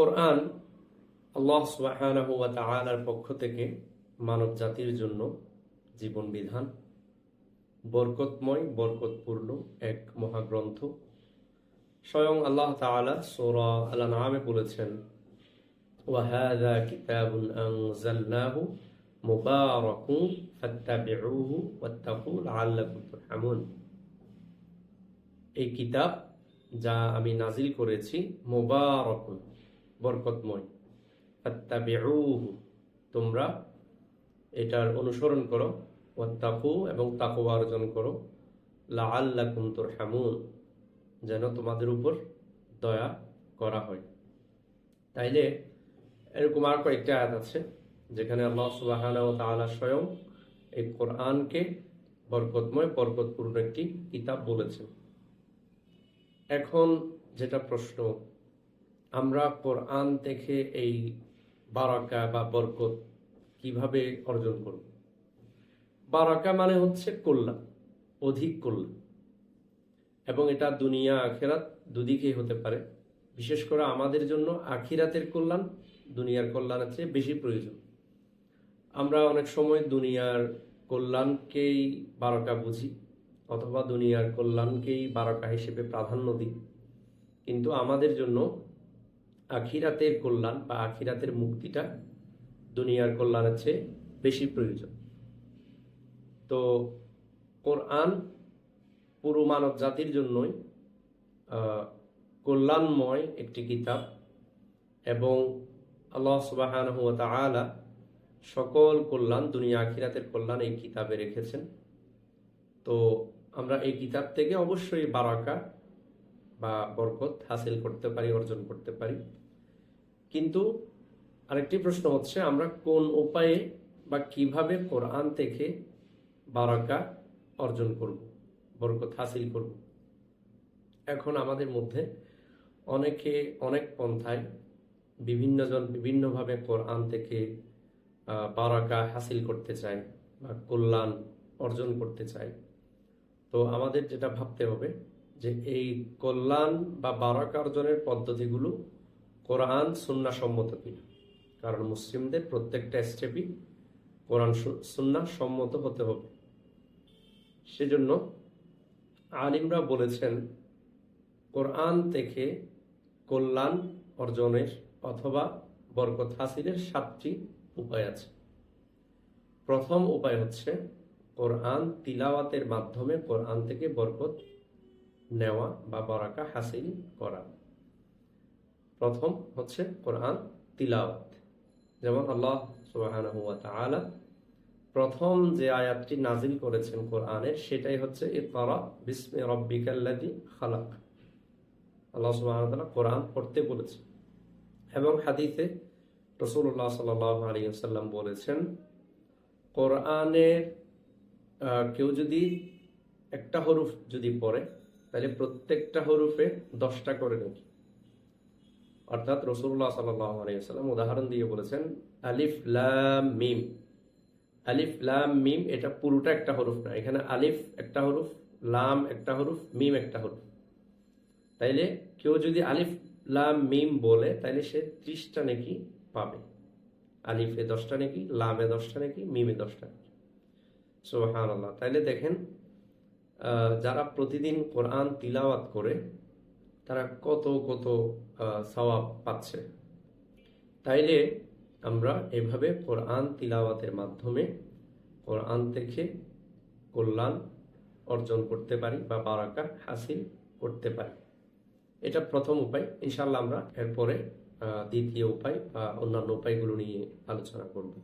কোরআন আল্লাহ সুবহানাহু ওয়া তাআলার পক্ষ থেকে মানব জাতির জন্য জীবন বিধান, বরকতময় বরকতপূর্ণ এক মহাগ্রন্থ। স্বয়ং আল্লাহ তাআলা সূরা আল-আনআমে বলেছেন, ওয়া হাযা কিতাবুন আনজালনাহু মুবারাকুন ফাত্তাবিউহু ওয়াত্তাকু লাআল্লাকুম তুরহামুন। এই কিতাব যা আমি নাজিল করেছি, মুবারাকুন বরকতময়, ফাত্তাবিউহু তোমরা এটার অনুসরণ করো, ওয়াত্তাকু এবং তাকওয়া অর্জন করো, লাআল্লাকুম তুরহামুন যেন তোমাদের উপর দয়া করা হয়। তাইলে এরকম আর কয়েকটা আয়াত আছে যেখানে আল্লাহ সুবহানাহু ওয়া তাআলা স্বয়ং এই কোরআনকে বরকতময় বরকতপূর্ণ একটি কিতাব বলেছেন। এখন যেটা প্রশ্ন, আমরা কোরআন থেকে এই বারাকা বা বরকত কিভাবে অর্জন করব? বারাকা মানে হচ্ছে কল্যাণ, অধিক কল্যাণ, এবং এটা দুনিয়া আখিরাত দুদিকেই হতে পারে। বিশেষ করে আমাদের জন্য আখিরাতের কল্যাণ দুনিয়ার কল্যাণের চেয়ে বেশি প্রয়োজন। আমরা অনেক সময় দুনিয়ার কল্যাণকেই বারাকা বুঝি অথবা দুনিয়ার কল্যাণকেই বারাকা হিসেবে প্রাধান্য দিই, কিন্তু আমাদের জন্য আখিরাতের কল্যাণ বা আখিরাতের মুক্তিটা দুনিয়ার কল্যাণের চেয়ে বেশি প্রয়োজন। তো কোরআন পুরো মানব জাতির জন্যই কল্যাণময় একটি কিতাব, এবং আল্লাহ সুবহানাহু ওয়া তাআলা সকল কল্যাণ, দুনিয়া আখিরাতের কল্যাণ এই কিতাবে রেখেছেন। তো আমরা এই কিতাব থেকে অবশ্যই বারাকা বা বরকত হাসিল করতে পারি, অর্জন করতে পারি। কিন্তু আরেকটি প্রশ্ন হচ্ছে, আমরা কোন উপায়ে বা কিভাবে কোরআন থেকে বারাকা অর্জন করব, বরকত হাসিল করব? এখন আমাদের মধ্যে অনেকে অনেক পন্থায়, বিভিন্নজন বিভিন্নভাবে কোরআন থেকে বারাকা হাসিল করতে চায় বা কল্যাণ অর্জন করতে চায়। তো আমাদের যেটা ভাবতে হবে যে এই কল্যাণ বা বারাকা অর্জনের পদ্ধতিগুলো কোরআন সুন্নাহ সম্মত কিনা, কারণ মুসলিমদের প্রত্যেকটা স্টেপই কোরআন সুন্নাহ সম্মত হতে হবে। সেজন্য আলিমরা বলেছেন, কোরআন থেকে কল্যাণ অর্জনের অথবা বরকত হাসিলের 7টি উপায় আছে। প্রথম উপায় হচ্ছে কোরআন তিলাওয়াতের মাধ্যমে কোরআন থেকে বরকত নেওয়া বা বারাকা হাসিল করা। প্রথম হচ্ছে কোরআন তিলাওয়াত। যেমন আল্লাহ সুবহানাহু ওয়া তাআলা প্রথম যে আয়াতটি নাজিল করেছেন কোরআনের, সেটাই হচ্ছে ইকরা বিসমি রাব্বিকাল্লাযী খালাক। আল্লাহ সুবহানাহু ওয়া তাআলা কোরআন পড়তে বলেছেন, এবং হাদিসে রাসূলুল্লাহ সাল্লাল্লাহু আলাইহি ওয়াসাল্লাম বলেছেন, কোরআনের কেউ যদি একটা হরফ যদি পড়ে, তাহলে প্রত্যেকটা হরফে 10টা করে নেকি। অর্থাৎ রাসূলুল্লাহ সাল্লাল্লাহু আলাইহি ওয়াসাল্লাম উদাহরণ দিয়ে বলেছেন, আলিফ লাম মিম। আলিফ লাম মিম এটা পুরোটা একটা হরফ না, এখানে আলিফ একটা হরফ, লাম একটা হরফ, মিম একটা হরফ। তাইলে কেউ যদি আলিফ লাম মিম বলে, তাইলে সে 30টা নেকি পাবে। আলিফে 10টা নেকি, লামে 10টা নেকি, মিমে 10টা নেকি। সুবহানাল্লাহ। তাইলে দেখেন, যারা প্রতিদিন কোরআন তিলাওয়াত করে তারা কত কত সওয়াব পাচ্ছে। তাইলে আমরা এভাবে কোরআন তিলাওয়াতের মাধ্যমে কোরআন থেকে কল্যাণ অর্জন করতে পারি বা বারাকা হাসিল করতে পারি। এটা প্রথম উপায়। ইনশাআল্লাহ আমরা এরপরে দ্বিতীয় উপায় বা অন্যান্য উপায়গুলো নিয়ে আলোচনা করব।